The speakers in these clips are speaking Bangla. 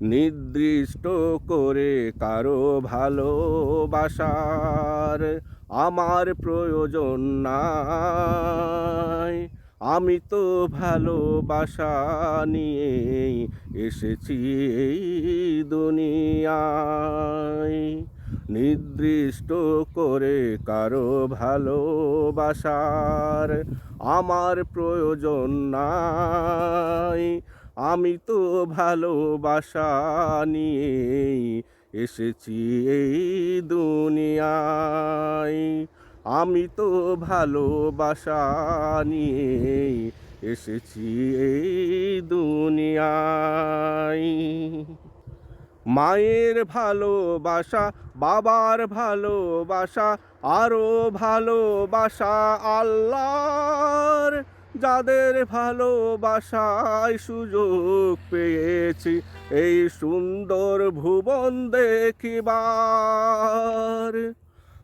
নির্দিষ্ট করে কারো ভালোবাসার আমার প্রয়োজন নাই। আমি তো ভালোবাসা নিয়েই এসেছি এই দুনিয়ায়। নির্দিষ্ট করে কারো ভালোবাসার আমার প্রয়োজন নাই। আমি তো ভালোবাসা নিয়েই এসেছি এই দুনিয়ায়। আমি তো ভালোবাসা নিয়েই এসেছি এই দুনিয়ায়। মায়ের ভালোবাসা, বাবার ভালোবাসা, আরো ভালোবাসা আল্লাহর। যাদের ভালোবাসায় সুযোগ পেয়েছি এই সুন্দর ভুবন দেখিবার।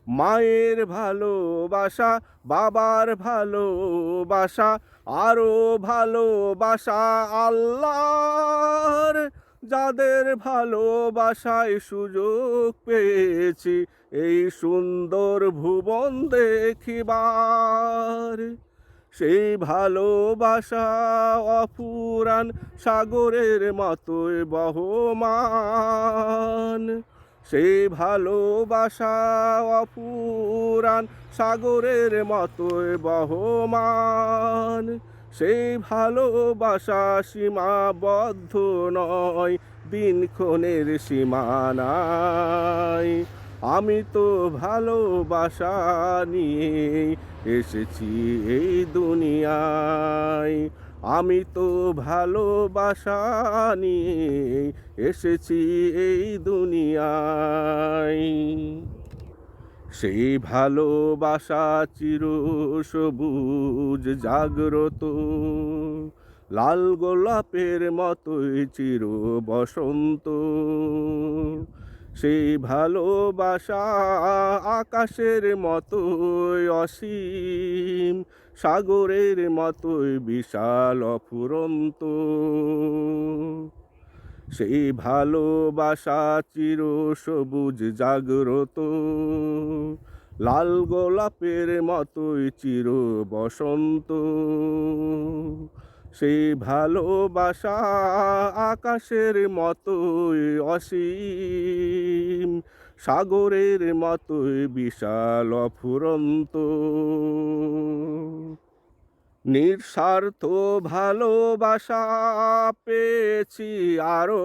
মায়ের ভালোবাসা, বাবার ভালোবাসা, আরো ভালোবাসা আল্লাহর। যাদের ভালোবাসায় সুযোগ পেয়েছি এই সুন্দর ভুবন দেখিবার। সেই ভালোবাসা অফুরান সাগরের মতোই বহমান। সেই ভালোবাসা অফুরান সাগরের মতোই বহমান। সেই ভালোবাসা সীমাবদ্ধ নয়, দিনক্ষণের সীমানায়। আমি তো ভালোবাসা নিয়ে এসেছি এই দুনিয়ায়। আমি তো ভালোবাসা নিয়ে এসেছি এই দুনিয়ায়। সেই ভালোবাসা চির সবুজ জাগ্রত, লাল গোলাপের মতোই চির বসন্ত। সেই ভালোবাসা আকাশের মতোই অসীম, সাগরের মতোই বিশাল অফুরন্ত। সেই ভালোবাসা চির সবুজ জাগ্রত, লাল গোলাপের মতোই চির বসন্ত। সেই ভালোবাসা আকাশের মতোই অসীম, সাগরের মতোই বিশাল অফুরন্ত। নিঃস্বার্থ ভালোবাসা পেয়েছি আরো